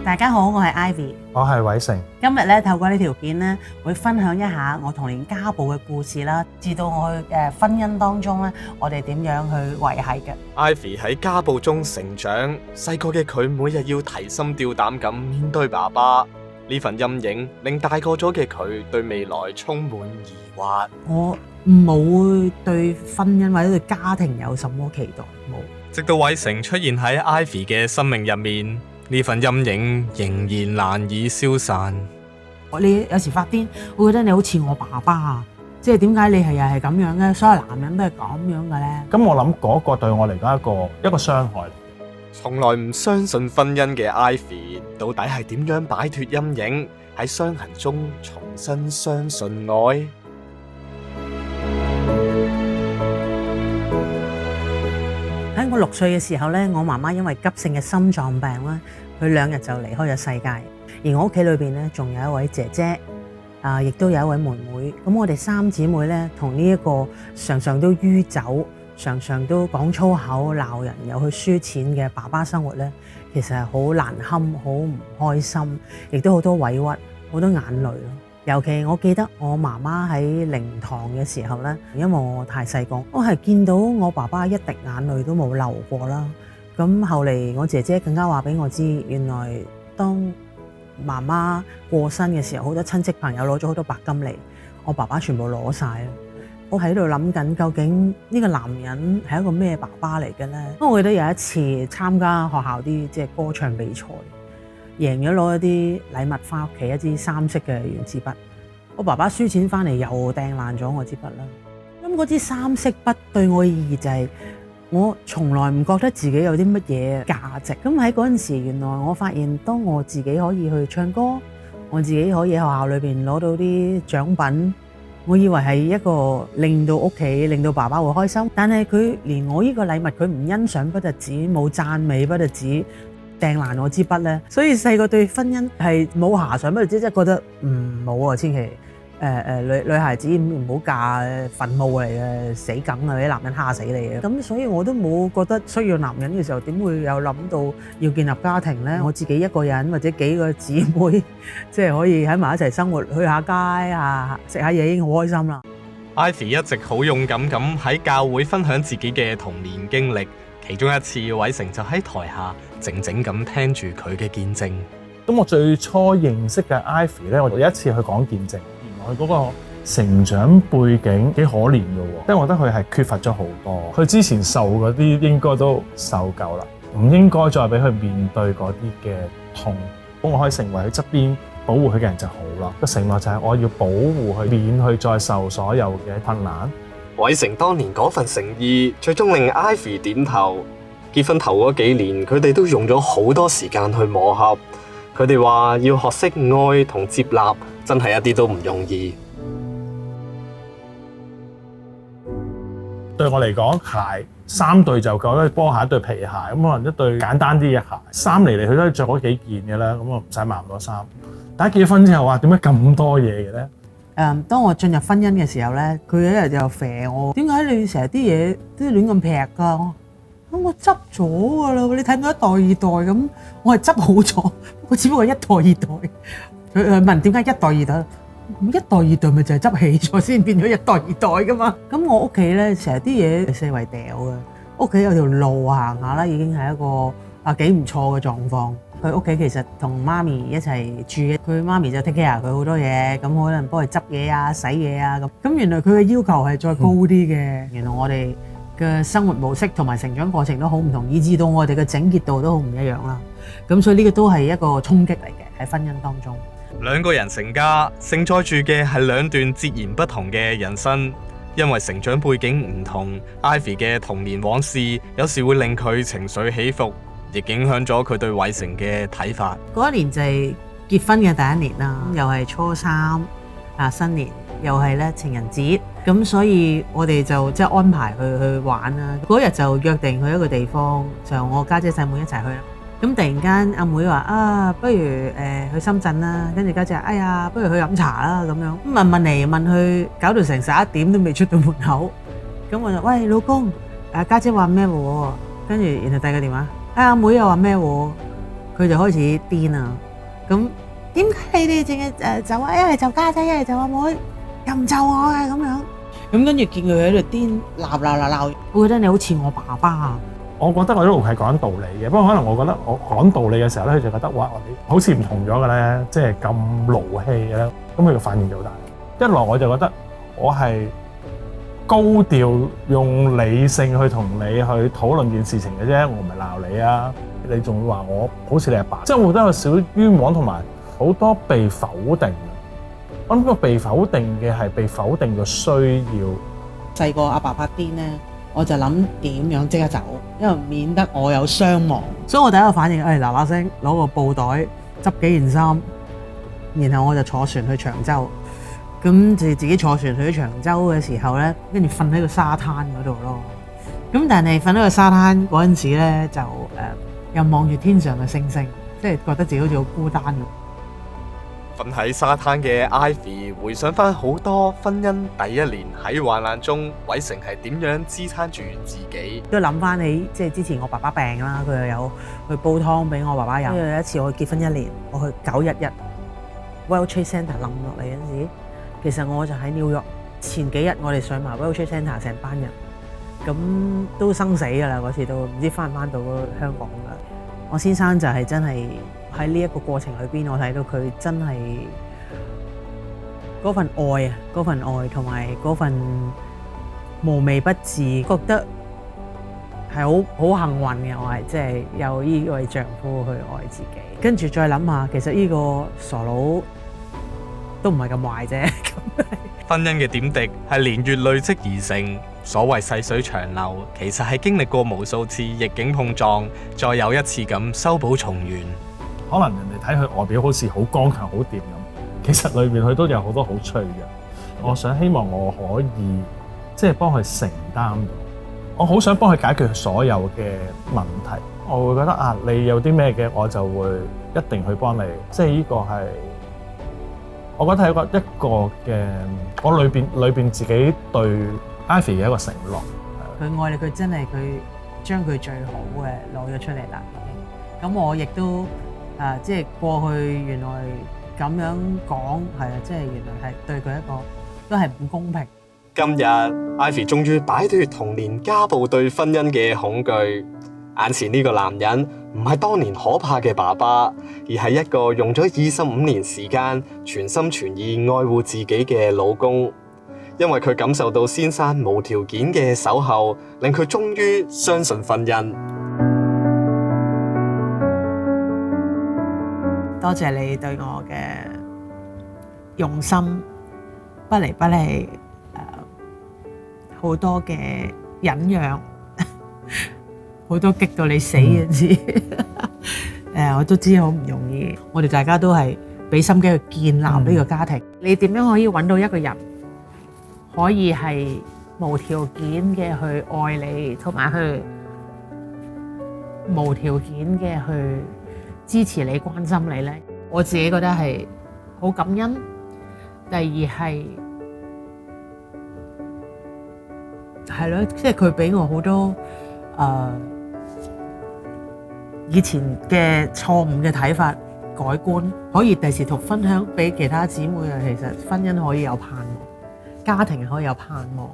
大家好，我係 Ivy， 我係偉成。今日咧透過呢條片咧，會分享一下我童年家暴嘅故事啦，至到我去婚姻當中咧，我哋點樣去維繫嘅。Ivy 喺家暴中成長，細個嘅佢每日要提心吊膽咁面對爸爸，呢份陰影令大個咗嘅佢對未來充滿疑惑。我冇對婚姻或者對家庭有什麼期待，冇。直到偉成出現喺 Ivy 嘅生命入面，呢份陰影仍然難以消散。你有時發癲，我覺得你好似我爸爸啊，即係點解你係又係咁樣嘅？所有男人都係咁樣嘅咧。咁我諗嗰個對我嚟講一個傷害。從來唔相信婚姻嘅 Ivy， 到底係點樣擺脫陰影，喺傷痕中重新相信愛？喺我6歲嘅時候咧，我媽媽因為急性嘅心臟病啦，佢2日就離開咗世界。而我屋企裏邊咧，仲有一位姐姐，亦都有一位妹妹。咁我哋3姊妹咧，同呢一個常常都酗酒、常常都講粗口、鬧人又去輸錢嘅爸爸生活咧，其實係好難堪、好唔開心，亦都好多委屈、好多眼淚咯。尤其我記得我媽媽喺靈堂嘅時候咧，因為我太細個，我係見到我爸爸一滴眼淚都冇流過啦。咁後嚟我姐姐更加話俾我知，原來當媽媽過身嘅時候，好多親戚朋友攞咗好多白金嚟，我爸爸全部攞晒啦。我喺度諗緊，究竟呢個男人係一個咩爸爸嚟嘅咧？我記得有一次參加學校啲即係歌唱比賽，贏咗攞一啲禮物翻屋企，一支3色嘅原子筆。我爸爸輸錢翻嚟又掟爛咗我支筆啦。咁嗰支3色筆對我嘅意義就係，我從來唔覺得自己有啲乜嘢價值。咁喺嗰陣時，原來我發現當我自己可以去唱歌，我自己可以喺學校裏邊攞到啲獎品，我以為係一個令到屋企、令到爸爸會開心。但係佢連我呢個禮物佢唔欣賞不特止，冇讚美不特止，掟爛我支筆咧。所以細個對婚姻係冇遐想，不特止即係覺得冇啊，千祈女孩子唔好嫁墳墓嚟嘅，死梗啊！啲男人蝦死你嘅。咁所以我都冇覺得需要男人嘅時候，點會有諗到要建立家庭咧？我自己一個人或者幾個姊妹，即係可以喺埋一齊生活，去下街啊，食下嘢已經好開心啦。Ivy 一直好勇敢咁喺教會分享自己嘅童年經歷，其中一次偉成就喺台下靜靜咁聽住佢嘅見證。咁我最初認識嘅 Ivy 咧，我有一次去講見證。佢嗰個成長背景幾可憐嘅喎，因為我覺得佢係缺乏咗好多，佢之前受嗰啲應該都受夠啦，唔應該再俾佢面對嗰啲嘅痛。咁我可以成為佢側邊保護佢嘅人就好啦。個承諾就係我要保護佢，免去再受所有嘅困難。偉成當年嗰份誠意，最終令 Ivy 點頭。結婚頭嗰幾年，佢哋都用咗好多時間去磨合。佢哋話要學識愛同接納，真係一啲都唔容易。對我嚟講，鞋3對就夠，一對波鞋一對皮鞋，咁可能一對簡單啲嘅鞋，衫嚟嚟去都係着嗰幾件嘅啦，咁我唔使買咁多衫。但係結婚之後話點解咁多嘢嘅咧？當我進入婚姻嘅時候咧，佢一日就肥我，點解你成日啲嘢都亂咁劈㗎？我執咗㗎啦，你睇到一代二代咁，我係執好咗，我只不過一代二代。佢問點解一代二代？一代二代咪就係執起咗先變咗一代二代㗎嘛。咁我屋企咧成日啲嘢四圍掉嘅，屋企有條路行下啦，已經係一個幾唔錯嘅狀況。佢屋企其實同媽咪一齊住嘅，佢媽咪就 take care 佢好多嘢，咁可能幫佢執嘢啊、洗嘢啊咁。咁原來佢嘅要求係再高啲嘅。原來我哋嘅生活模式同埋成長過程都好唔同，以至到我哋嘅整潔度都好唔一樣啦。咁所以呢個都係一個衝擊嚟嘅喺婚姻當中。兩個人成家，承載住嘅係2段截然不同嘅人生。因為成長背景唔同 ，Ivy 嘅童年往事有時會令佢情緒起伏，亦影響咗佢對偉成嘅睇法。嗰一年就係結婚嘅第1年啦，又係初3新年，又係咧情人節，咁所以我哋就即係安排去玩啦。嗰日就約定去一個地方，就我家姐細妹一齊去啦。咁突然間阿妹話不如去深圳啦，跟住家姐話哎呀，不如去飲茶啦咁樣。咁問嚟問去，搞到成11點都未出到門口。咁我就喂老公，家姐話咩喎？跟住然後第二個電話，阿妹又話咩喎？佢佢就開始癲啊！咁點解你哋淨係就話一係就家姐，一係就阿妹，又唔就我嘅咁樣？咁跟住見佢喺度癲鬧，我覺得你好似我爸爸啊！我覺得我一路係講道理嘅，不過可能我覺得我講道理嘅時候咧，佢就覺得哇，你好似唔同咗嘅咧，即係咁勞氣嘅咧，咁佢嘅反應就好大。一來我就覺得我係高調用理性去同你去討論件事情嘅啫，我唔係鬧你啊！你仲會話我好似你阿爸，即係我覺得有少冤枉同埋好多被否定。我諗個被否定嘅係被否定嘅需要。細個阿爸發癲咧，我就諗點樣即刻走，因為免得我有傷亡。所以我第一個反應，嗱嗱聲攞個布袋執幾件衫，然後我就坐船去長洲。咁就自己坐船去長洲嘅時候咧，跟住瞓喺個沙灘嗰度咯。咁但係瞓喺個沙灘嗰陣時咧，就又望住天上嘅星星，即係覺得自己好似好孤單咁。瞓喺沙灘嘅 Ivy 回想翻好多婚姻第一年喺患難中，偉成係點樣支撐住自己。都諗翻起即係之前我爸爸病啦，佢又有去煲湯俾我爸爸飲。有一次我結婚1年，我去911 World Trade Center 冧落嚟嗰陣時，其實我就喺紐約。前幾日我哋上埋 World Trade Center 成班人，咁都生死㗎啦，嗰次都唔知翻唔翻到香港㗎。我先生就係真係喺呢一個過程裏邊，我睇到佢真係嗰份愛啊，嗰份愛同埋嗰份無微不至，覺得係好幸運嘅。我係即係有呢位丈夫去愛自己，跟住再諗下，其實呢個傻佬都唔係咁壞啫。婚姻嘅點滴係年月累積而成，所謂細水長流，其實係經歷過無數次逆境碰撞，再有一次咁修補重圓。可能人哋睇佢外表好似好剛強好掂咁，其實裏面佢都有好多好脆弱。我想希望我可以即係幫佢承擔到，我好想幫佢解決所有嘅問題。我會覺得啊，你有啲咩嘅，我就會一定去幫你。即係呢個係我覺得係一個嘅我裏邊自己對 Ivy 嘅一個承諾。佢愛你，佢真係佢將佢最好嘅攞咗出嚟啦。咁我亦都即係過去原來咁樣講係啊，即係原來係對佢一個都係唔公平。今日 Ivy 終於擺脫童年家暴對婚姻嘅恐懼，眼前呢個男人唔係當年可怕嘅爸爸，而係一個用咗25年時間全心全意愛護自己嘅老公。因為佢感受到先生無條件嘅守候，令佢終於相信婚姻。多謝你對我嘅用心，不離不棄，好多嘅忍讓，好多激到你死嘅事。我都知好唔容易，我哋大家都係俾心機去建立呢個家庭。你點樣可以揾到一個人可以係無條件嘅去愛你，同埋去無條件嘅去支持你、關心你呢？我自己覺得係好感恩。第二係咯，即係佢俾我好多以前嘅錯誤嘅睇法改觀，可以第時同分享俾其他姊妹啊。其實婚姻可以有盼望，家庭可以有盼望。